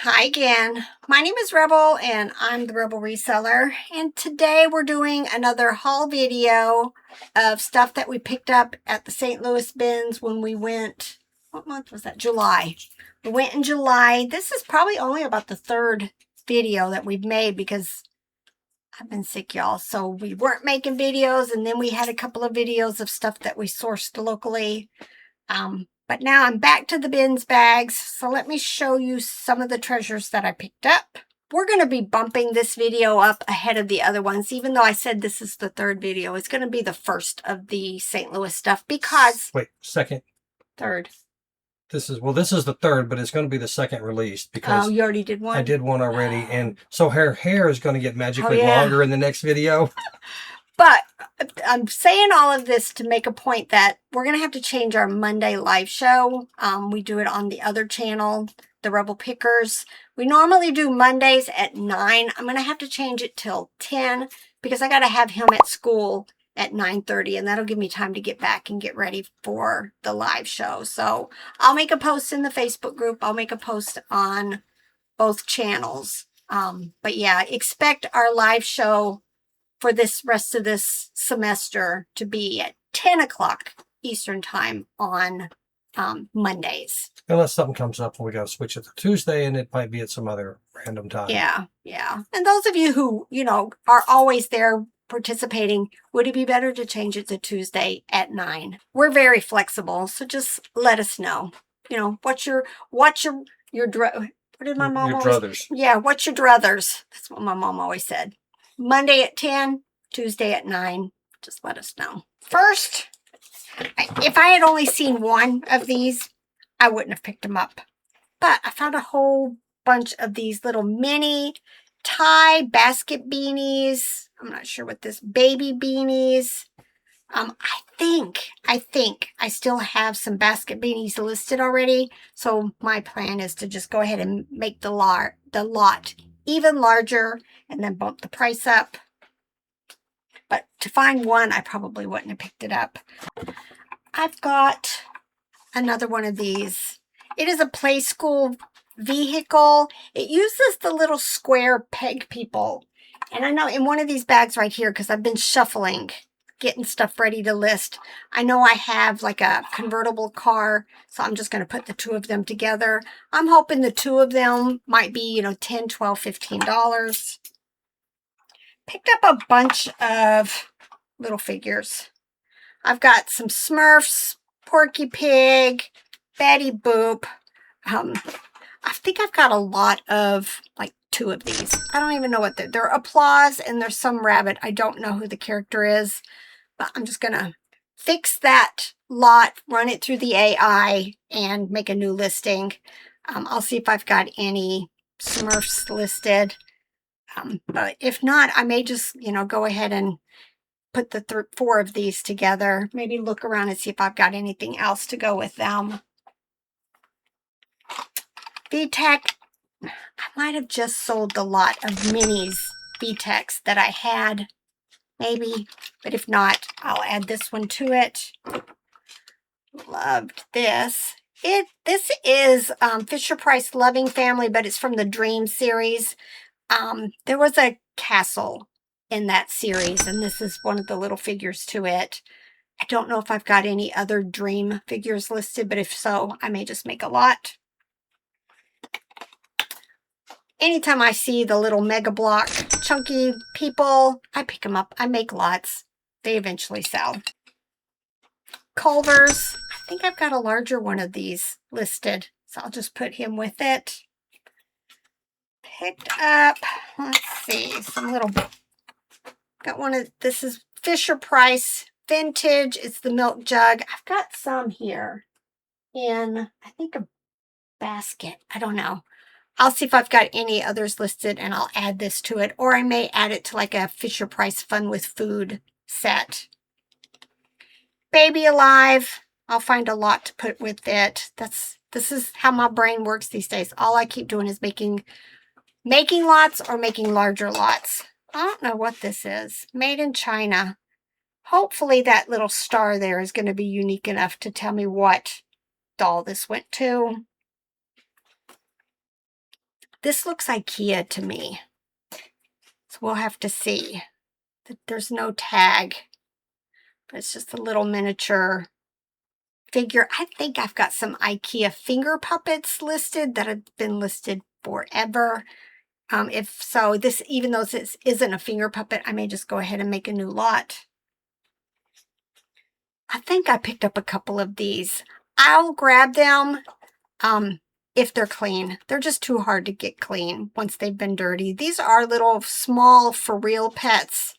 Hi again. My name is Rebel and I'm the Rebel Reseller, and today we're doing another haul video of stuff that we picked up at the St. Louis bins when we went, what month was that? July. We went in July. This is probably only about the third video that we've made because I've been sick, y'all. So we weren't making videos, and then we had a couple of videos of stuff that we sourced locally. But now I'm back to the bins bags, so let me show you some of the treasures that I picked up. We're going to be bumping this video up ahead of the other ones, even though I said this is the third video. It's going to be the first of the St. Louis stuff because... Wait, second. Third. This is the third, but it's going to be the second released because... Oh, you already did one? I did one already, and so her hair is going to get magically longer in the next video. But I'm saying all of this to make a point that we're going to have to change our Monday live show. We do it on the other channel, the Rebel Pickers. We normally do Mondays at 9. I'm going to have to change it till 10 because I got to have him at school at 9:30, and that'll give me time to get back and get ready for the live show. So I'll make a post in the Facebook group. I'll make a post on both channels. But yeah, expect our live show for this rest of this semester to be at 10 o'clock Eastern time on Mondays. Unless something comes up and we got to switch it to Tuesday, and it might be at some other random time. Yeah. And those of you who, are always there participating, would it be better to change it to Tuesday at 9? We're very flexible, so just let us know. What's your what did my mom always? Druthers. Yeah, what's your druthers? That's what my mom always said. Monday at 10, Tuesday at 9. Just let us know. First, if I had only seen one of these, I wouldn't have picked them up. But I found a whole bunch of these little mini tie basket beanies. I'm not sure what this, baby beanies. I think I still have some basket beanies listed already. So my plan is to just go ahead and make the lot even larger and then bump the price up. But to find one, I probably wouldn't have picked it up. I've got another one of these. It is a play school vehicle. It uses the little square peg people. And I know in one of these bags right here, because I've been shuffling, getting stuff ready to list, I know I have like a convertible car, so I'm just going to put the two of them together. I'm hoping the two of them might be, $10, $12, $15. Picked up a bunch of little figures. I've got some Smurfs, Porky Pig, Betty Boop. I think I've got a lot of, like, 2 of these. I don't even know what they're Applause, and there's some rabbit. I don't know who the character is, but I'm just going to fix that lot, run it through the AI, and make a new listing. I'll see if I've got any Smurfs listed. But if not, I may just, go ahead and put the 4 of these together. Maybe look around and see if I've got anything else to go with them. VTech, I might have just sold the lot of minis VTechs that I had, maybe. But if not, I'll add this one to it. Loved this. This is Fisher-Price Loving Family, but it's from the Dream series. There was a castle in that series, and this is one of the little figures to it. I don't know if I've got any other Dream figures listed, but if so, I may just make a lot. Anytime I see the little Mega Block chunky people, I pick them up. I make lots. They eventually sell. Culvers. I think I've got a larger one of these listed, so I'll just put him with it. Picked up, let's see, some little, got one of, this is Fisher-Price Vintage. It's the milk jug. I've got some here in, I think, a basket. I don't know. I'll see if I've got any others listed, and I'll add this to it, or I may add it to like a Fisher-Price Fun with Food set. Baby Alive. I'll find a lot to put with it. This is how my brain works these days. All I keep doing is making lots or making larger lots. I don't know what this is. Made in China. Hopefully that little star there is going to be unique enough to tell me what doll this went to. This looks IKEA to me. So we'll have to see. There's no tag. But it's just a little miniature figure. I think I've got some IKEA finger puppets listed that have been listed forever. If so, even though this isn't a finger puppet, I may just go ahead and make a new lot. I think I picked up a couple of these. I'll grab them if they're clean. They're just too hard to get clean once they've been dirty. These are little small for real pets.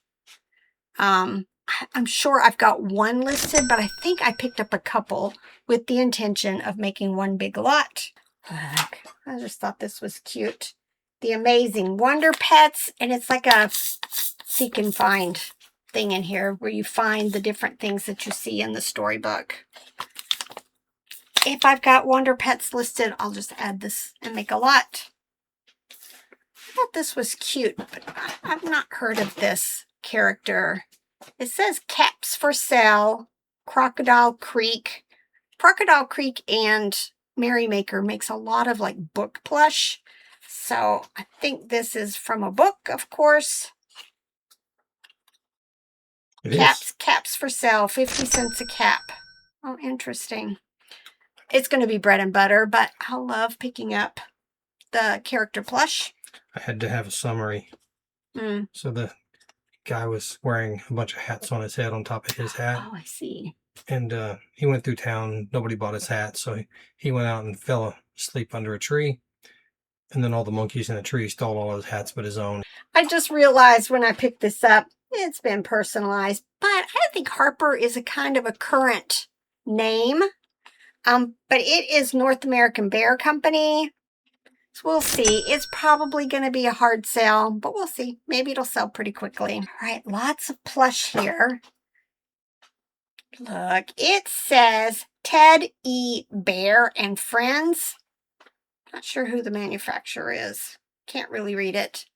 I'm sure I've got one listed, but I think I picked up a couple with the intention of making one big lot. Look, I just thought this was cute. The Amazing Wonder Pets, and it's like a seek and find thing in here where you find the different things that you see in the storybook. If I've got Wonder Pets listed, I'll just add this and make a lot. I thought this was cute, but I've not heard of this character. It says Caps for Sale, Crocodile Creek. Crocodile Creek and Merrymaker makes a lot of like book plush. So I think this is from a book, of course. Caps for sale, 50 cents a cap. Oh, interesting. It's going to be bread and butter, but I love picking up the character plush. I had to have a summary. So the guy was wearing a bunch of hats on his head on top of his hat. Oh, I see. And he went through town. Nobody bought his hat, so he went out and fell asleep under a tree. And then all the monkeys in the tree stole all his hats but his own. I just realized when I picked this up, it's been personalized. But I think Harper is a kind of a current name. But it is North American Bear Company. So we'll see. It's probably going to be a hard sale, but we'll see. Maybe it'll sell pretty quickly. All right, lots of plush here. Look, it says Ted E. Bear and Friends. Not sure who the manufacturer is. Can't really read it.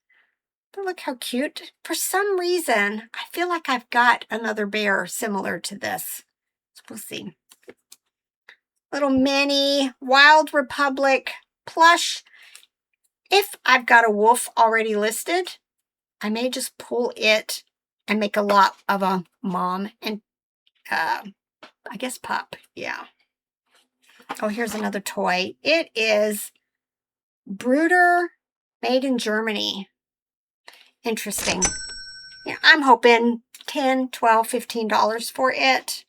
But look how cute. For some reason, I feel like I've got another bear similar to this. So we'll see. Little mini Wild Republic plush. If I've got a wolf already listed, I may just pull it and make a lot of a mom and I guess pup. Yeah. Oh, here's another toy. It is Brooder, made in Germany. Interesting. Yeah, I'm hoping $10, $12, $15 for it.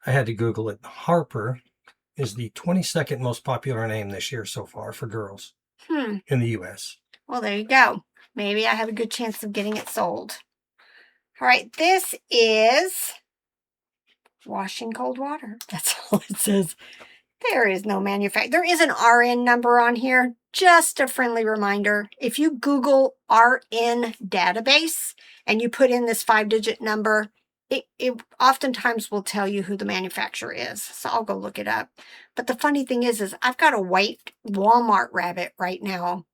I had to Google it. Harper is the 22nd most popular name this year so far for girls in the U.S. Well, there you go. Maybe I have a good chance of getting it sold. All right, this is washing cold water. That's all it says. There is no manufacturer. There is an RN number on here. Just a friendly reminder. If you Google RN database and you put in this 5-digit number, it oftentimes will tell you who the manufacturer is. So I'll go look it up. But the funny thing is I've got a white Walmart rabbit right now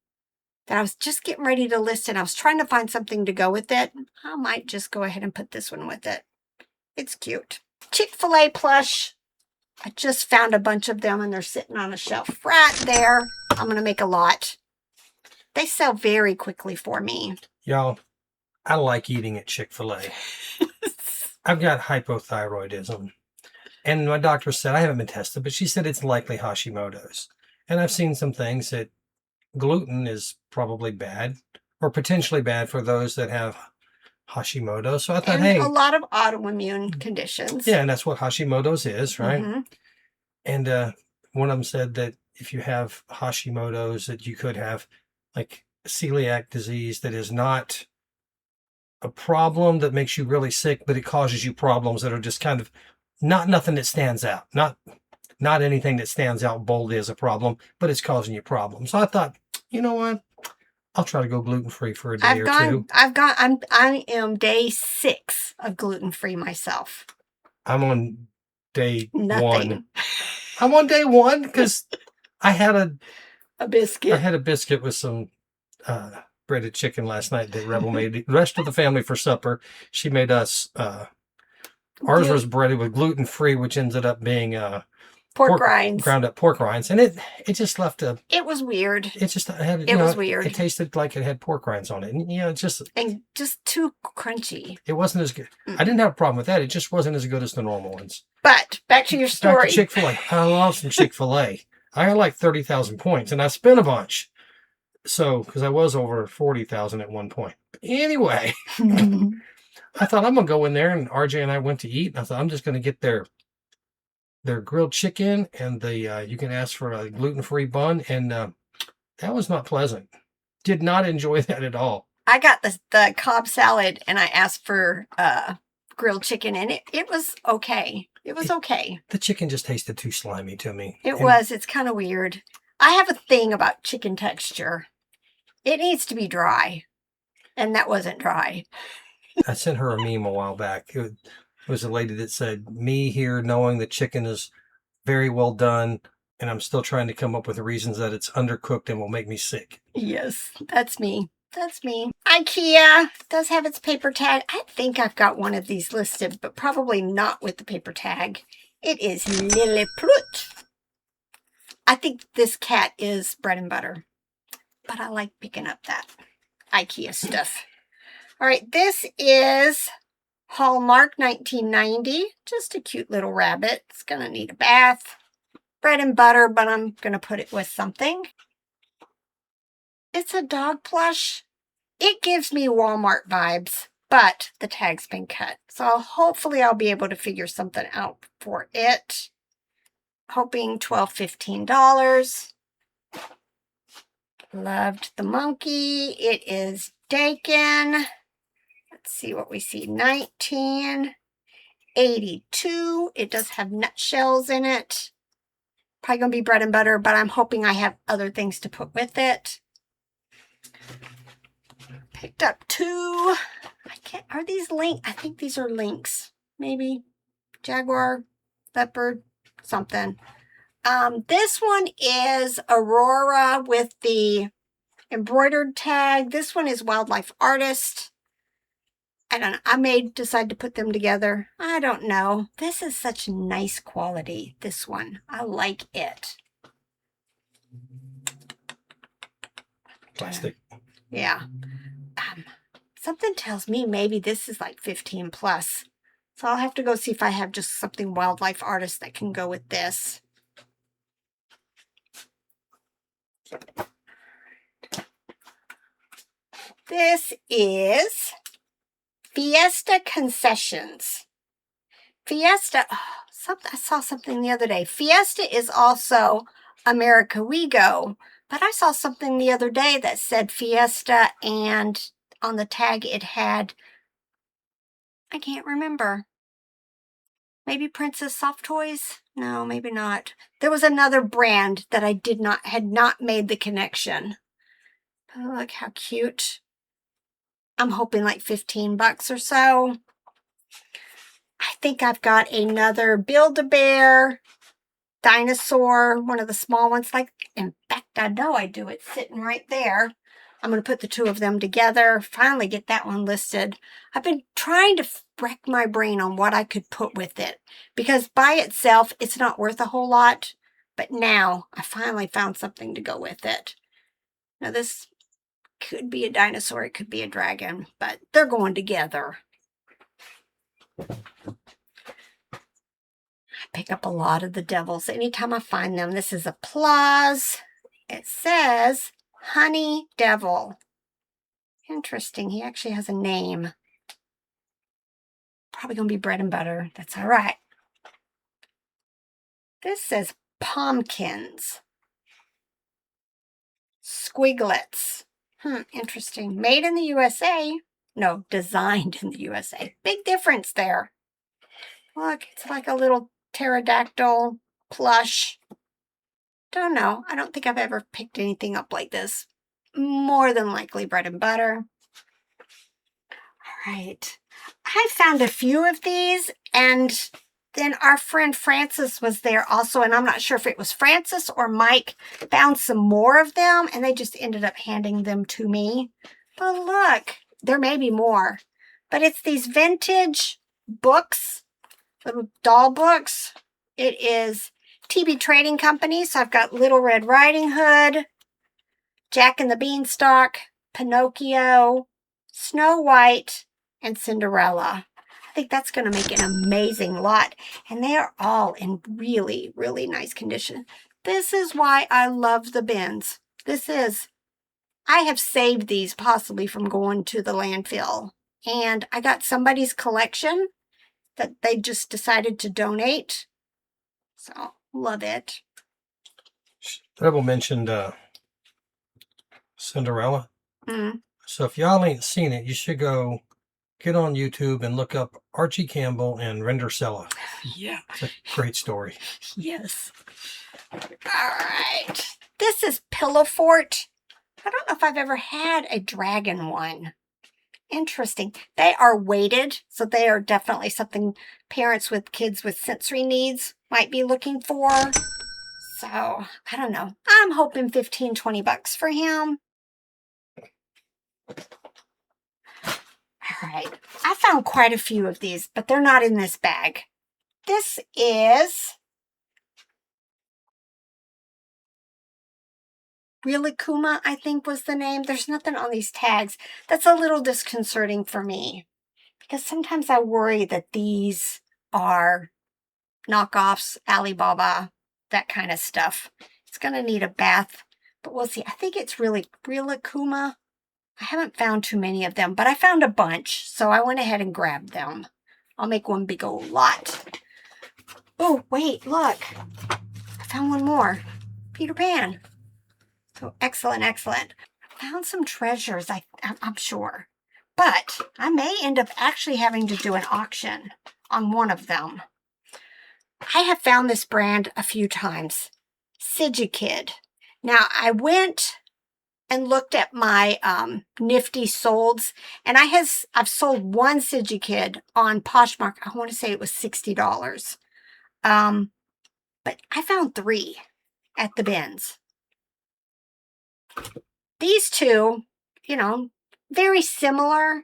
that I was just getting ready to list, and I was trying to find something to go with it. I might just go ahead and put this one with it. It's cute. Chick-fil-A plush. I just found a bunch of them and they're sitting on a shelf right there. I'm going to make a lot. They sell very quickly for me. Y'all, I like eating at Chick-fil-A. I've got hypothyroidism. And my doctor said, I haven't been tested, but she said it's likely Hashimoto's. And I've seen some things that gluten is probably bad or potentially bad for those that have Hashimoto. So I thought, hey, a lot of autoimmune conditions. Yeah, and that's what Hashimoto's is, right? And one of them said that if you have Hashimoto's, that you could have like celiac disease that is not a problem that makes you really sick, but it causes you problems that are just kind of nothing that stands out. Not anything that stands out boldly as a problem, but it's causing you problems. So I thought, you know what? I'll try to go gluten-free for a day or two. I am day 6 of gluten-free myself. I'm on day Nothing. 1. I'm on day 1 because I had a biscuit. I had a biscuit with some breaded chicken last night that Rebel made. The rest of the family for supper. She made us. Ours was breaded with gluten-free, which ended up being Pork rinds. Ground up pork rinds. And it just left a... It was weird. It just had... It was weird. It tasted like it had pork rinds on it. And, And just too crunchy. It wasn't as good. I didn't have a problem with that. It just wasn't as good as the normal ones. But back to your story. Back to Chick-fil-A. I love some Chick-fil-A. I had like 30,000 points, and I spent a bunch. So, because I was over 40,000 at one point. Anyway, I thought I'm going to go in there, and RJ and I went to eat. And I thought I'm just going to get their grilled chicken, and you can ask for a gluten-free bun, and that was not pleasant. Did not enjoy that at all. I got the Cobb salad, and I asked for grilled chicken, and it was okay. It was okay. The chicken just tasted too slimy to me. It's kind of weird. I have a thing about chicken texture. It needs to be dry, and that wasn't dry. I sent her a meme a while back. It was a lady that said, me here knowing the chicken is very well done, and I'm still trying to come up with the reasons that it's undercooked and will make me sick. Yes, that's me. That's me. IKEA does have its paper tag. I think I've got one of these listed, but probably not with the paper tag. It is Lilliput. I think this cat is bread and butter, but I like picking up that IKEA stuff. All right, this is Hallmark 1990. Just a cute little rabbit. It's going to need a bath. Bread and butter, but I'm going to put it with something. It's a dog plush. It gives me Walmart vibes, but the tag's been cut. So hopefully I'll be able to figure something out for it. Hoping $12, $15. Loved the monkey. It is Dakin. Let's see what we see. 1982. It does have nutshells in it. Probably going to be bread and butter, but I'm hoping I have other things to put with it. Picked up two. Are these link? I think these are links. Maybe jaguar, leopard, something. This one is Aurora with the embroidered tag. This one is Wildlife Artist. I don't know. I may decide to put them together. I don't know. This is such nice quality, this one. I like it. Plastic. Yeah. Something tells me maybe this is like 15 plus. So I'll have to go see if I have just something Wildlife Artist that can go with this. This is Fiesta Concessions. Fiesta, I saw something the other day. Fiesta is also America We Go, but I saw something the other day that said Fiesta, and on the tag it had, I can't remember. Maybe Princess Soft Toys? No, maybe not. There was another brand that I had not made the connection. Oh, look how cute. I'm hoping like $15 or so. I think I've got another Build-A-Bear dinosaur, one of the small ones. In fact, I know I do. It's sitting right there. I'm going to put the two of them together, finally get that one listed. I've been trying to wreck my brain on what I could put with it, because by itself, it's not worth a whole lot. But now I finally found something to go with it. Now this could be a dinosaur, it could be a dragon, but they're going together. I pick up a lot of the devils anytime I find them. This is Applause. It says Honey Devil. Interesting. He actually has a name. Probably going to be bread and butter. That's all right. This says Pumpkins. Squiglets. Interesting. Made in the USA. No, designed in the USA. Big difference there. Look, it's like a little pterodactyl plush. Don't know. I don't think I've ever picked anything up like this. More than likely bread and butter. All right. I found a few of these, and then our friend Francis was there also, and I'm not sure if it was Francis or Mike found some more of them, and they just ended up handing them to me. But look, there may be more. But it's these vintage books, little doll books. It is TB Trading Company. So I've got Little Red Riding Hood, Jack and the Beanstalk, Pinocchio, Snow White, and Cinderella. I think that's going to make an amazing lot. And they are all in really, really nice condition. This is why I love the bins. I have saved these possibly from going to the landfill. And I got somebody's collection that they just decided to donate. So, love it. Rebel mentioned Cinderella. Mm. So if y'all ain't seen it, you should go get on YouTube and look up Archie Campbell and Rendersella. Yeah. It's a great story. Yes. All right. This is Pillow Fort. I don't know if I've ever had a dragon one. Interesting. They are weighted, so they are definitely something parents with kids with sensory needs might be looking for. So, I don't know. I'm hoping $15-20 for him. All right. I found quite a few of these, but they're not in this bag. This is Rilakkuma, I think was the name. There's nothing on these tags. That's a little disconcerting for me because sometimes I worry that these are knockoffs, Alibaba, that kind of stuff. It's going to need a bath, but we'll see. I think it's really Rilakkuma. I haven't found too many of them, but I found a bunch, so I went ahead and grabbed them. I'll make one big old lot. Oh, wait, look. I found one more. Peter Pan. So excellent, excellent. I found some treasures, I'm sure. But I may end up actually having to do an auction on one of them. I have found this brand a few times. Sigikid. Now, I went and looked at my Nifty solds, and I've sold one Sigikid on Poshmark. I want to say it was $60. But I found 3 at the bins. These two, very similar.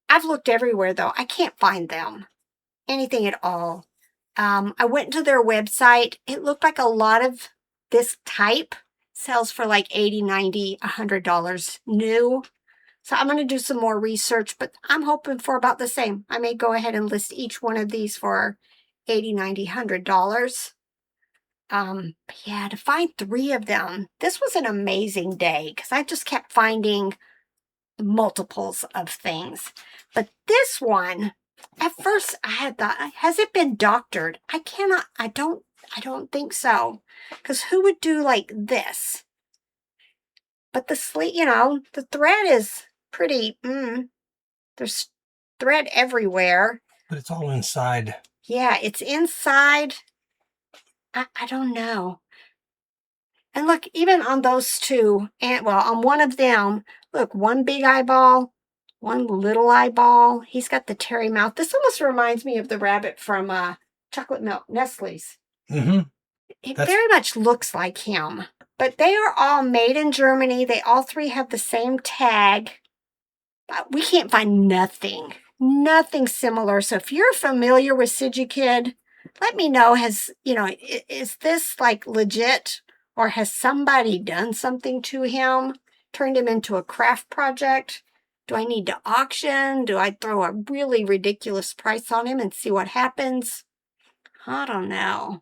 I've looked everywhere, though. I can't find them. Anything at all. I went to their website. It looked like a lot of this type sells for like $80, $90, $100 new. So I'm going to do some more research, but I'm hoping for about the same. I may go ahead and list each one of these for $80, $90, $100. But yeah, to find 3 of them, this was an amazing day because I just kept finding multiples of things. But this one, at first I had thought, has it been doctored? I don't think so. Because who would do like this? But the sleeve, the thread is pretty, there's thread everywhere. But it's all inside. Yeah, it's inside. I don't know. And look, even on those two, on one of them, look, one big eyeball, one little eyeball. He's got the terry mouth. This almost reminds me of the rabbit from Chocolate Milk Nestle's. Mm-hmm. It very much looks like him. But they are all made in Germany. They all 3 have the same tag. But we can't find nothing similar. So if you're familiar with Sigikid, let me know. Is this like legit? Or has somebody done something to him? Turned him into a craft project? Do I need to auction? Do I throw a really ridiculous price on him and see what happens? I don't know.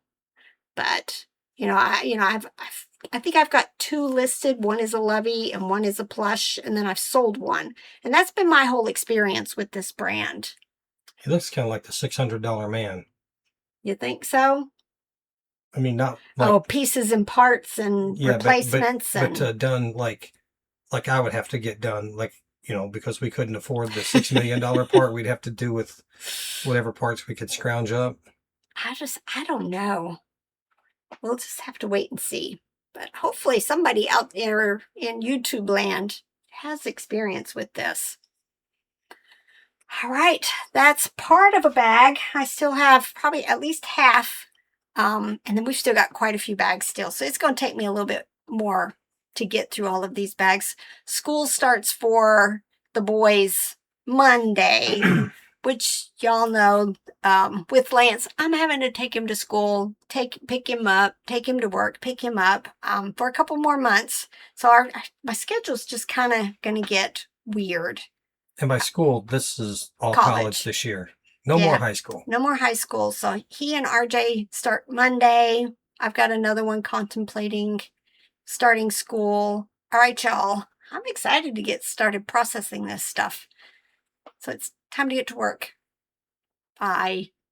But, I think I've got 2 listed. One is a Lovey and one is a Plush, and then I've sold one. And that's been my whole experience with this brand. He looks kind of like the $600 man. You think so? I mean, not like... pieces and parts and replacements. But done like I would have to get done, like, because we couldn't afford the $6 million part, we'd have to do with whatever parts we could scrounge up. I don't know. We'll just have to wait and see. But hopefully somebody out there in YouTube land has experience with this. All right, that's part of a bag. I still have probably at least half. And then we've still got quite a few bags still. So it's going to take me a little bit more to get through all of these bags. School starts for the boys Monday. which y'all know, with Lance, I'm having to take him to school, pick him up, take him to work, pick him up, for a couple more months. So my schedule's just kind of going to get weird. And by school, this is all College. college this year. No more high school. No more high school. So he and RJ start Monday. I've got another one contemplating starting school. All right, y'all. I'm excited to get started processing this stuff. So it's time to get to work. Bye.